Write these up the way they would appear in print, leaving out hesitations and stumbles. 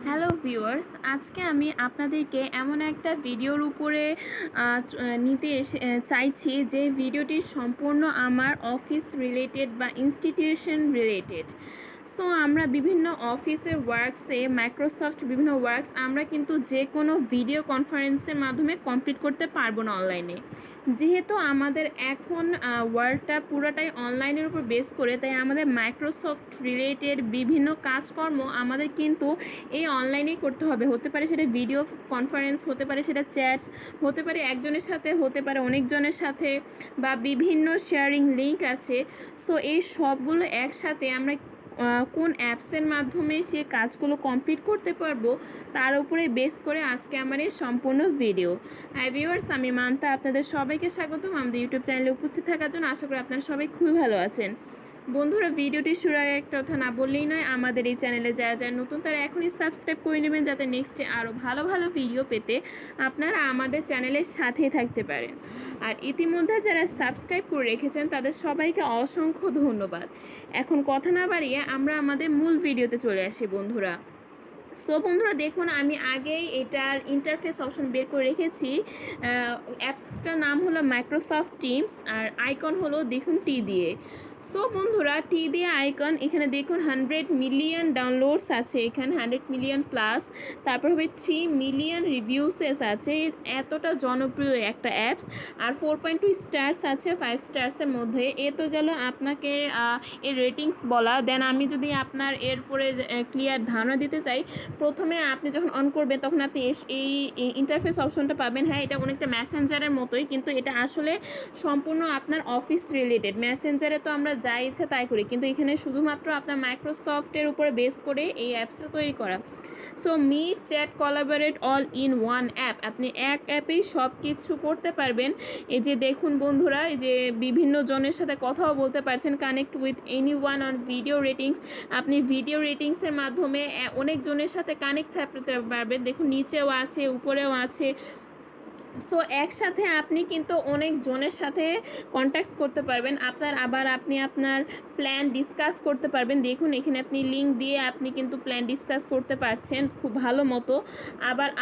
Hello viewers, আজকে আমি আপনাদেরকে এমন একটা ভিডিওর উপরে নিতে চাইছি যে ভিডিওটি সম্পূর্ণ আমার অফিস রিলেটেড বা ইনস্টিটিউশন রিলেটেড। সো আমরা বিভিন্ন অফিসের ওয়ার্কসে মাইক্রোসফট বিভিন্ন ওয়ার্কস আমরা কিন্তু যে কোনো ভিডিও কনফারেন্সের মাধ্যমে কমপ্লিট করতে পারবো না অনলাইনে। যেহেতু আমাদের এখন ওয়ার্কটা পুরোটাই অনলাইনের উপর বেস করে, তাই আমাদের মাইক্রোসফট রিলেটেড বিভিন্ন কাজকর্ম আমাদের কিন্তু এই অনলাইনেই করতে হবে। হতে পারে সেটা ভিডিও কনফারেন্স, হতে পারে সেটা চ্যাটস, হতে পারে একজনের সাথে, হতে পারে অনেকজনের সাথে, বা বিভিন্ন শেয়ারিং লিঙ্ক আছে। সো এই সবগুলো একসাথে আমরা কোন অ্যাপসের মাধ্যমে সে কাজগুলো কমপ্লিট করতে পারবো তার উপরে বেস করে আজকে আমার এই সম্পূর্ণ ভিডিও। ভিউয়ার্স, আমি মান্তা, আপনাদের সবাইকে স্বাগতম আমাদের ইউটিউব চ্যানেলে উপস্থিত থাকার জন্য। আশা করি আপনারা সবাই খুবই ভালো আছেন। বন্ধুরা, ভিডিওটি শুরু আগে একটা কথা না বললেই নয়, আমাদের এই চ্যানেলে যারা যারা নতুন তারা এখনই সাবস্ক্রাইব করে নেবেন, যাতে নেক্সটে আরও ভালো ভালো ভিডিও পেতে আপনারা আমাদের চ্যানেলের সাথেই থাকতে পারেন। আর ইতিমধ্যে যারা সাবস্ক্রাইব করে রেখেছেন তাদের সবাইকে অসংখ্য ধন্যবাদ। এখন কথা না বাড়িয়ে আমরা আমাদের মূল ভিডিওতে চলে আসি বন্ধুরা। সো বন্ধুরা, দেখুন আমি আগেই এটার ইন্টারফেস অপশন বের করে রেখেছি। অ্যাপসটার নাম হলো মাইক্রোসফট টিমস, আর আইকন হলো দেখুন টি দিয়ে। সো বন্ধুরা, টি দিয়ে আইকন, এখানে দেখুন 100 মিলিয়ন ডাউনলোডস আছে, এখানে 100 মিলিয়ন প্লাস, তারপর হবে 3 মিলিয়ন রিভিউসেস আছে। এতটা জনপ্রিয় একটা অ্যাপস। আর 4.2 স্টার্স আছে 5 স্টার্সের মধ্যে। এ তো গেল আপনাকে এর রেটিংস বলা। দেন আমি যদি আপনার এরপরে ক্লিয়ার ধারণা দিতে চাই, প্রথমে আপনি যখন অন করবেন তখন আপনি এই ইন্টারফেস অপশনটা পাবেন। হ্যাঁ, এটা অনেকটা মেসেঞ্জারের মতোই, কিন্তু এটা আসলে সম্পূর্ণ আপনার অফিস রিলেটেড। মেসেঞ্জারে তো আমরা যা ইচ্ছা তাই করি, কিন্তু এখানে শুধুমাত্র আপনার মাইক্রোসফটের উপরে বেস করে এই অ্যাপসটা তৈরি করা। So meet, chat, collaborate all in one app. আপনি এক অ্যাপেই সব কিছু করতে পারবেন। এই যে দেখুন বন্ধুরা, এই যে বিভিন্ন জনের সাথে কথাও বলতে পারছেন, connect with any one on video ratings. আপনি ভিডিও রেটিংসের মাধ্যমে অনেকজনের সাথে কানেক্ট থাকতে পারবেন। দেখুন নিচেও আছে, উপরেও আছে। সো একসাথে আপনি কিন্তু অনেক জনের সাথে কন্ট্যাক্ট করতে পারবেন। আপনি আপনার প্ল্যান ডিসকাস করতে পারবেন। দেখুন এখানে আপনি লিঙ্ক দিয়ে আপনি কিন্তু প্ল্যান ডিসকাস করতে পারছেন খুব ভালো মতো।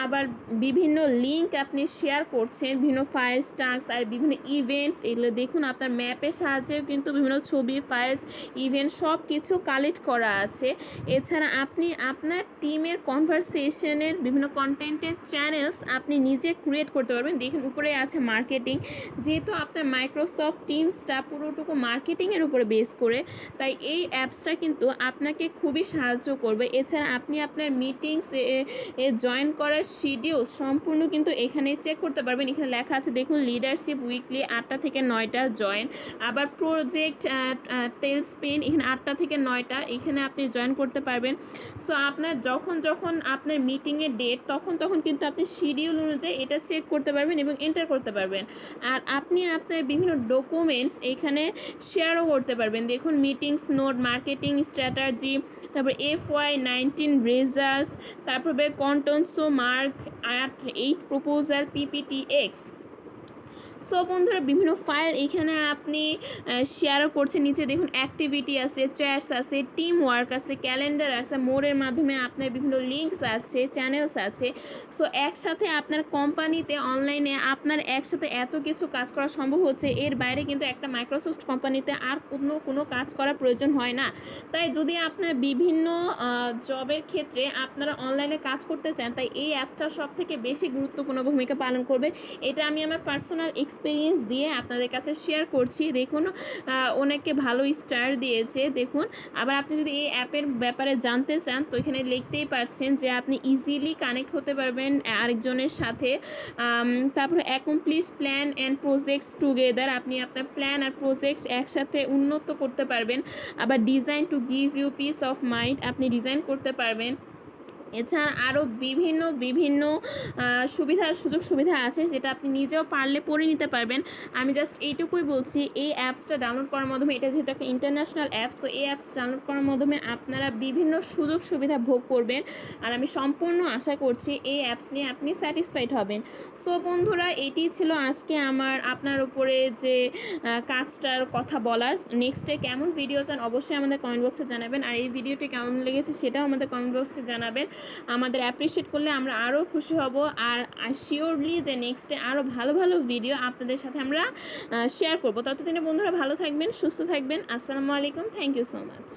আবার বিভিন্ন লিঙ্ক আপনি শেয়ার করছেন, বিভিন্ন ফাইলস, টাস্ক আর বিভিন্ন ইভেন্টস। এগুলো দেখুন আপনার ম্যাপের সাহায্যেও কিন্তু বিভিন্ন ছবি, ফাইলস, ইভেন্ট সব কিছু কালেক্ট করা আছে। এছাড়া আপনি আপনার টিমের কনভারসেশনের বিভিন্ন কন্টেন্টের চ্যানেলস আপনি নিজে ক্রিয়েট করতে পারবেন। দেখুন উপরে আছে মার্কেটিং। যেহেতু আপনার মাইক্রোসফট টিমসটা পুরোটুকু মার্কেটিংয়ের উপরে বেস করে, তাই এই অ্যাপসটা কিন্তু আপনাকে খুবই সাহায্য করবে। এছাড়া আপনি আপনার মিটিংস জয়েন করার শিডিউল সম্পূর্ণ কিন্তু এখানে চেক করতে পারবেন। এখানে লেখা আছে দেখুন, লিডারশিপ উইকলি 8টা থেকে 9টা জয়েন। আবার প্রজেক্ট টেল স্পিন এখানে 8টা থেকে 9টা, এখানে আপনি জয়েন করতে পারবেন। সো আপনার যখন যখন আপনার মিটিংয়ের ডেট, তখন কিন্তু আপনি শিডিউল অনুযায়ী এটা চেক করতে পারবেন এবং এন্টার করতে পারবেন। আর আপনি আপনার বিভিন্ন ডকুমেন্টস এখানে শেয়ারও করতে পারবেন। দেখুন মিটিংস নোট, মার্কেটিং স্ট্র্যাটাজি, তারপর FY19 রেজাল্টস, তারপরে কন্টেন্টসো মার্ক 8 প্রপোজাল, PPTX। সো বন্ধুরা, বিভিন্ন ফাইল এখানে আপনি শেয়ারও করছেন। নিচে দেখুন অ্যাক্টিভিটি আছে, চ্যাটস আছে, টিম ওয়ার্ক আছে, ক্যালেন্ডার আছে, মোড়ের মাধ্যমে আপনার বিভিন্ন লিঙ্কস আছে, চ্যানেলস আছে। সো একসাথে আপনার কোম্পানিতে অনলাইনে আপনার একসাথে এত কিছু কাজ করা সম্ভব হচ্ছে। এর বাইরে কিন্তু একটা মাইক্রোসফট কোম্পানিতে আর কোনো কাজ করার প্রয়োজন হয় না। তাই যদি আপনার বিভিন্ন জবের ক্ষেত্রে আপনারা অনলাইনে কাজ করতে চান, তাই এই অ্যাপটা সব থেকে বেশি গুরুত্বপূর্ণ ভূমিকা পালন করবে। এটা আমি আমার পার্সোনাল এক্সপিরিয়েন্স দিয়ে আপনাদের কাছে শেয়ার করছি। দেখুন অনেকে ভালো স্টার দিয়েছে দেখুন। আবার আপনি যদি এই অ্যাপের ব্যাপারে জানতে চান, তো এখানে লিখতেই পারছেন যে আপনি ইজিলি কানেক্ট হতে পারবেন আরেকজনের সাথে। তারপরে accomplish plan and projects together, আপনি আপনার প্ল্যান আর প্রজেক্টস একসাথে উন্নত করতে পারবেন। আবার design to give you peace of mind, আপনি ডিজাইন করতে পারবেন। এছাড়া আরও বিভিন্ন সুযোগ সুবিধা আছে, যেটা আপনি নিজেও পারলে পড়ে নিতে পারবেন। আমি জাস্ট এইটুকুই বলছি, এই অ্যাপসটা ডাউনলোড করার মাধ্যমে, এটা যেহেতু একটা ইন্টারন্যাশনাল অ্যাপস, তো এই অ্যাপস ডাউনলোড করার মাধ্যমে আপনারা বিভিন্ন সুযোগ সুবিধা ভোগ করবেন। আর আমি সম্পূর্ণ আশা করছি এই অ্যাপস নিয়ে আপনি স্যাটিসফাইড হবেন। সো বন্ধুরা, এটি ছিল আজকে আপনার উপরে যে কাজটার কথা বলার। নেক্সটে কেমন ভিডিও চান অবশ্যই আমাদের কমেন্ট বক্সে জানাবেন। আর এই ভিডিওটি কেমন লেগেছে সেটাও আমাদের কমেন্ট বক্সে জানাবেন। আমাদের অ্যাপ্রিসিয়েট করলে আমরা আরও খুশি হব। আর শিওরলি যে নেক্সটে আরও ভালো ভালো ভিডিও আপনাদের সাথে আমরা শেয়ার করব। ততদিনে বন্ধুরা ভালো থাকবেন, সুস্থ থাকবেন। আসসালামু আলাইকুম, থ্যাংক ইউ সো মাচ।